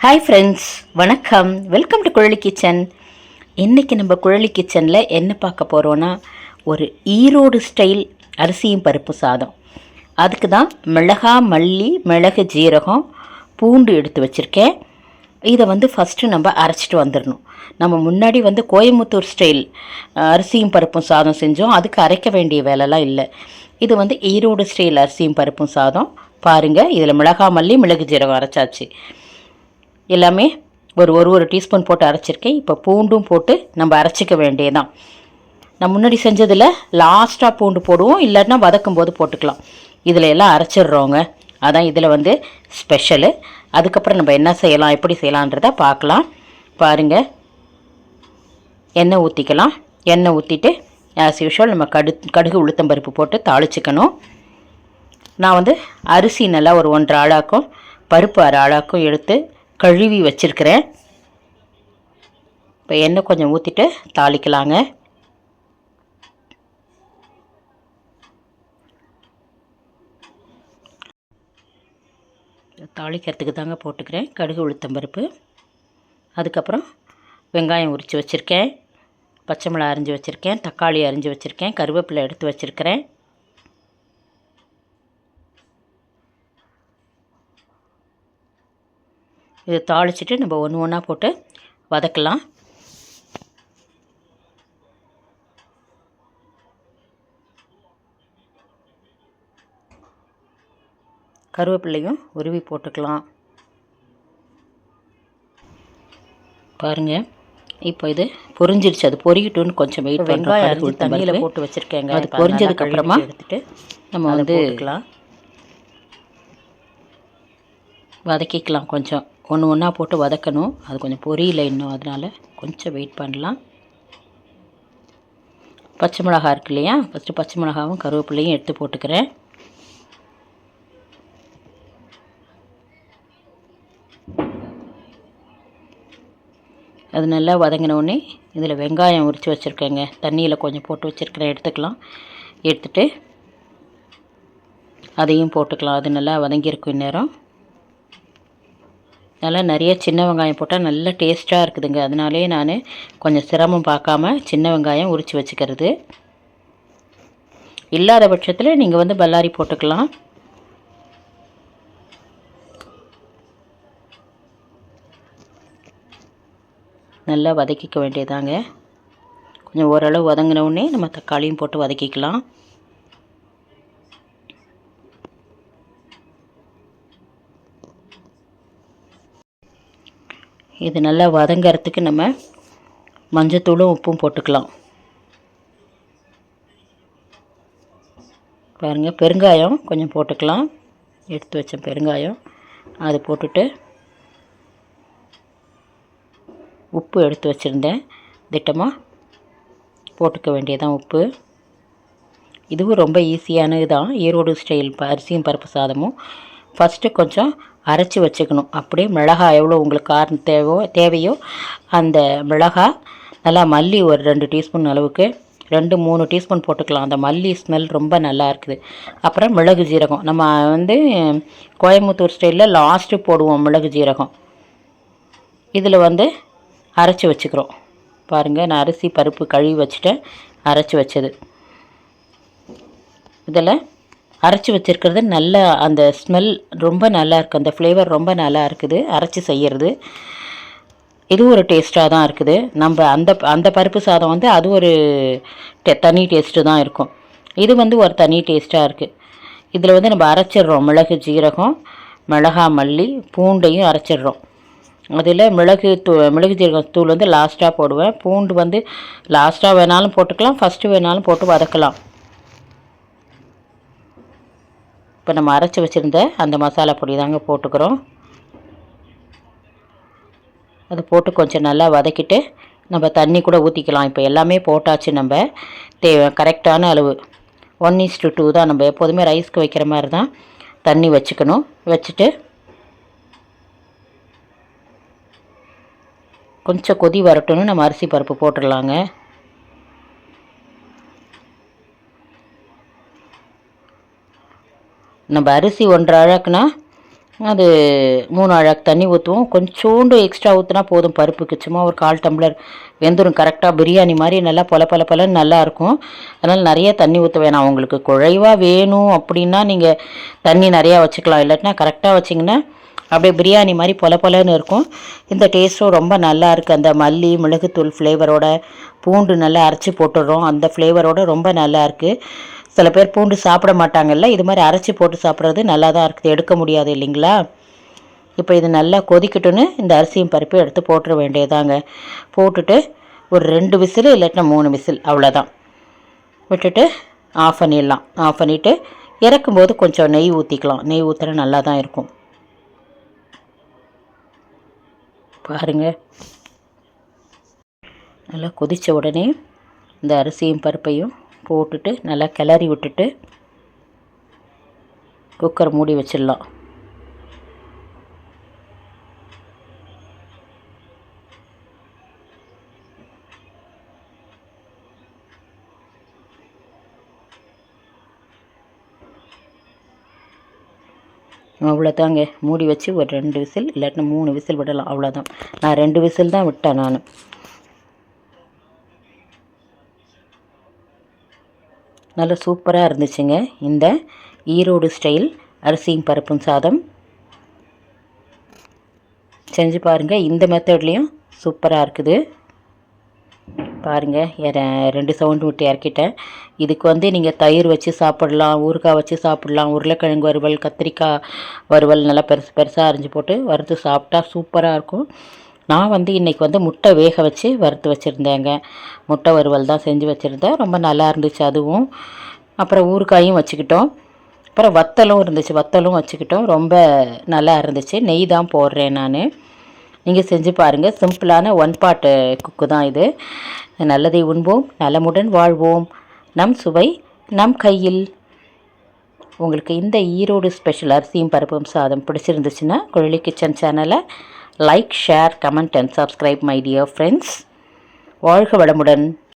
Hi friends, வணக்கம். Welcome to Kuzhali kitchen. இன்றைக்கி நம்ம குழலி கிச்சனில் என்ன பார்க்க போகிறோன்னா, ஒரு ஈரோடு ஸ்டைல் அரிசியும் பருப்பு சாதம். அதுக்கு தான் மிளகா, மல்லி, மிளகு, ஜீரகம், பூண்டு எடுத்து வச்சுருக்கேன். இதை ஃபஸ்ட்டு நம்ம அரைச்சிட்டு வந்துடணும். நம்ம முன்னாடி கோயம்புத்தூர் ஸ்டைல் அரிசியும் பருப்பும் சாதம் செஞ்சோம். அதுக்கு அரைக்க வேண்டிய வேலைலாம் இல்லை. இது ஈரோடு ஸ்டைல் அரிசியும் பருப்பும் சாதம். பாருங்கள், இதில் மிளகா, மல்லி, மிளகு, ஜீரகம் அரைச்சாச்சு. எல்லாமே ஒரு டீஸ்பூன் போட்டு அரைச்சிருக்கேன். இப்போ பூண்டும் போட்டு நம்ம அரைச்சிக்க வேண்டியதான். நான் முன்னாடி செஞ்சதில் லாஸ்ட்டாக பூண்டு போடுவோம், இல்லைன்னா வதக்கும் போது போட்டுக்கலாம். இதில் எல்லாம் அரைச்சிடுறோங்க. அதான் இதில் ஸ்பெஷலு. அதுக்கப்புறம் நம்ம என்ன செய்யலாம், எப்படி செய்யலான்றதை பார்க்கலாம். பாருங்கள், எண்ணெய் ஊற்றிக்கலாம். எண்ணெய் ஊற்றிட்டு ஆஸ் யூஷுவல் நம்ம கடுகு உளுத்தம்பருப்பு போட்டு தாளிச்சிக்கணும். நான் அரிசி நல்லா ஒரு 1.5 ஆழாக்கும் பருப்பு 1/2 ஆழாக்கும் எடுத்து கழுவி வச்சுருக்கிறேன். இப்போ எண்ணெய் கொஞ்சம் ஊற்றிட்டு தாளிக்கலாங்க. தாளிக்கிறதுக்கு தாங்க போட்டுக்கிறேன் கடுகு உளுத்தம்பருப்பு. அதுக்கப்புறம் வெங்காயம் உரித்து வச்சுருக்கேன், பச்சை மிளகாய் அரிஞ்சு வச்சுருக்கேன், தக்காளி அரிஞ்சு வச்சுருக்கேன், கருவேப்பிலை எடுத்து வச்சுருக்கிறேன். இதை தாளிச்சிட்டு நம்ம ஒன்று ஒன்றா போட்டு வதக்கலாம். கருவேப்பிலையும் உருவி போட்டுக்கலாம். பாருங்கள், இப்போ இது பொரிஞ்சிடுச்சு. அது பொரிக்கிட்டுன்னு கொஞ்சம் வெயிட். வெங்காயம் அரிஞ்சு தண்ணியில் போட்டு வச்சுருக்கேங்க. அது பொரிஞ்சதுக்கப்புறமா எடுத்துகிட்டு நம்ம போட்டுக்கலாம், வதக்கிக்கலாம். கொஞ்சம் ஒன்று ஒன்றா போட்டு வதக்கணும். அது கொஞ்சம் பொரியல இன்னும், அதனால் கொஞ்சம் வெயிட் பண்ணலாம். பச்சை மிளகா இருக்கு இல்லையா, ஃபஸ்ட்டு பச்சை மிளகாவும் கருவேப்பிலையும் எடுத்து போட்டுக்கிறேன். அது நல்லா வதங்கினோடனே இதில் வெங்காயம் உரித்து வச்சுருக்கேங்க, தண்ணியில் கொஞ்சம் போட்டு வச்சுருக்கிறேன், எடுத்துக்கலாம். எடுத்துகிட்டு அதையும் போட்டுக்கலாம். அது நல்லா வதங்கியிருக்கும் இந்நேரம். நல்லா நிறைய சின்ன வெங்காயம் போட்டால் நல்ல டேஸ்ட்டாக இருக்குதுங்க. அதனாலே நான் கொஞ்சம் சிரமம் பார்க்காம சின்ன வெங்காயம் உரித்து வச்சுக்கிறது. இல்லாத பட்சத்தில் நீங்கள் பல்லாரி போட்டுக்கலாம். நல்லா வதக்கிக்க வேண்டியதாங்க. கொஞ்சம் ஓரளவு வதங்கினவுடனே நம்ம தக்காளியும் போட்டு வதக்கிக்கலாம். இது நல்லா வதங்கிறதுக்கு நம்ம மஞ்சத்தூளும் உப்பும் போட்டுக்கலாம். பாருங்கள், பெருங்காயம் கொஞ்சம் போட்டுக்கலாம். எடுத்து வச்ச பெருங்காயம் அது போட்டுட்டு, உப்பு எடுத்து வச்சுருந்தேன், திட்டமாக போட்டுக்க வேண்டியதான் உப்பு. இதுவும் ரொம்ப ஈஸியானது தான், ஈரோடு ஸ்டைல் அரிசியும் பருப்பு சாதமும். ஃபஸ்ட்டு கொஞ்சம் அரைச்சி வச்சுக்கணும். அப்படியே மிளகாய் எவ்வளோ உங்களுக்கு காரம் தேவையோ அந்த மிளகாய், நல்லா மல்லி ஒரு 2 டீஸ்பூன் அளவுக்கு, 2-3 டீஸ்பூன் போட்டுக்கலாம். அந்த மல்லி ஸ்மெல் ரொம்ப நல்லா இருக்குது. அப்புறம் மிளகு ஜீரகம், நம்ம கோயம்புத்தூர் ஸ்டைலில் லாஸ்ட்டு போடுவோம் மிளகு ஜீரகம். இதில் அரைச்சி வச்சுக்கிறோம். பாருங்கள், நான் அரிசி பருப்பு கழுவி வச்சுட்டேன், அரைச்சி வச்சது. இதில் அரைச்சி வச்சுருக்கிறது நல்ல அந்த ஸ்மெல் ரொம்ப நல்லா இருக்குது, அந்த ஃப்ளேவர் ரொம்ப நல்லா இருக்குது அரைச்சி செய்கிறது. இது ஒரு டேஸ்ட்டாக தான் இருக்குது. நம்ம அந்த பருப்பு சாதம் அது ஒரு தனி டேஸ்ட்டு தான் இருக்கும். இது ஒரு தனி டேஸ்ட்டாக இருக்குது. இதில் நம்ம அரைச்சிடுறோம் மிளகு ஜீரகம், மிளகா, மல்லி, பூண்டையும் அரைச்சிடுறோம். அதில் மிளகு ஜீரகம் தூள் லாஸ்ட்டாக போடுவேன். பூண்டு லாஸ்ட்டாக வேணாலும் போட்டுக்கலாம், ஃபஸ்ட்டு வேணாலும் போட்டு வதக்கலாம். இப்போ நம்ம அரைச்சி வச்சுருந்த அந்த மசாலா பொடி தாங்க போட்டுக்கிறோம். அது போட்டு கொஞ்சம் நல்லா வதக்கிட்டு நம்ம தண்ணி கூட ஊற்றிக்கலாம். இப்போ எல்லாமே போட்டாச்சு. நம்ம கரெக்டான அளவு 1:2 தான். நம்ம எப்போதுமே ரைஸ்க்கு வைக்கிற மாதிரி தான் தண்ணி வச்சுக்கணும். வச்சுட்டு கொஞ்சம் கொதி வரட்டும்னு நம்ம அரிசி பருப்பு போட்டுடலாங்க. நம்ம அரிசி 1.5 ஆழாக்குனா அது 3 அழகு தண்ணி ஊற்றுவோம். கொஞ்சோண்டு எக்ஸ்ட்ரா ஊற்றினா போதும் பருப்புக்கு. சும்மா ஒரு 1/4 டம்ளர் வெந்துடும். கரெக்டாக பிரியாணி மாதிரி நல்லா பலன்னு நல்லாயிருக்கும். அதனால் நிறைய தண்ணி ஊற்ற வேணாம். உங்களுக்கு குழைவாக வேணும் அப்படின்னா நீங்கள் தண்ணி நிறையா வச்சுக்கலாம். இல்லாட்டினா கரெக்டாக வச்சிங்கன்னா அப்படியே பிரியாணி மாதிரி பொலன்னு இருக்கும். இந்த டேஸ்ட்டும் ரொம்ப நல்லா இருக்குது. அந்த மல்லி மிளகுத்தூள் ஃப்ளேவரோட பூண்டு நல்லா அரைச்சி போட்டுடுறோம். அந்த ஃப்ளேவரோட ரொம்ப நல்லா இருக்குது. சில பேர் பூண்டு சாப்பிட மாட்டாங்கல்ல, இது மாதிரி அரைச்சி போட்டு சாப்பிட்றது நல்லா தான் இருக்குது. எடுக்க முடியாது இல்லைங்களா? இப்போ இது நல்லா கொதிக்கட்டுன்னு இந்த அரிசியும் பருப்பையும் எடுத்து போட்டுற வேண்டியதாங்க. போட்டுட்டு ஒரு 2 விசில் இல்லாட்டினா 3 விசில் அவ்வளோதான் விட்டுட்டு ஆஃப் பண்ணிடலாம். ஆஃப் பண்ணிவிட்டு இறக்கும்போது கொஞ்சம் நெய் ஊற்றிக்கலாம். நெய் ஊற்றுனா நல்லா தான் இருக்கும். பாருங்கள், நல்லா கொதித்த உடனே இந்த அரிசியும் பருப்பையும் போட்டுட்டு நல்லா கிளறி விட்டுட்டு குக்கர் மூடி வச்சிடலாம். அவ்வளோதாங்க. மூடி வச்சு ஒரு 2 விசில் இல்லாட்டினா 3 விசில் விடலாம். அவ்வளோதான். நான் 2 விசில் தான் விட்டேன் நான். நல்லா சூப்பராக இருந்துச்சுங்க இந்த ஈரோடு ஸ்டைல் அரிசியும் பருப்பும் சாதம். செஞ்சு பாருங்கள். இந்த மெத்தட்லேயும் சூப்பராக இருக்குது. பாருங்கள், 2 சவுண்டு விட்டு இறக்கிட்டேன். இதுக்கு நீங்கள் தயிர் வச்சு சாப்பிட்லாம், ஊறுகாய் வச்சு சாப்பிட்லாம், உருளைக்கிழங்கு வறுவல், கத்திரிக்காய் வறுவல் நல்லா பெருசாக அரிஞ்சு போட்டு வறுத்து சாப்பிட்டா சூப்பராக இருக்கும். நான் இன்றைக்கி முட்டை வேக வச்சு வறுத்து வச்சுருந்தேங்க. முட்டை வறுவல் தான் செஞ்சு வச்சுருந்தேன். ரொம்ப நல்லா இருந்துச்சு அதுவும். அப்புறம் ஊறுகாயும் வச்சுக்கிட்டோம். அப்புறம் வத்தலும் இருந்துச்சு, வத்தலும் வச்சுக்கிட்டோம். ரொம்ப நல்லா இருந்துச்சு. நெய் தான் போடுறேன் நான். நீங்கள் செஞ்சு பாருங்கள். சிம்பிளான 1 பாட் குக்கு தான் இது. நல்லதை உண்போம், நலமுடன் வாழ்வோம். நம் சுவை நம் கையில். உங்களுக்கு இந்த ஈரோடு ஸ்பெஷல் அரிசியும் பருப்பும் சாதம் பிடிச்சிருந்துச்சுன்னா குழலி கிச்சன் சேனலை like, share, comment and subscribe my dear friends. வாழ்க வளமுடன்.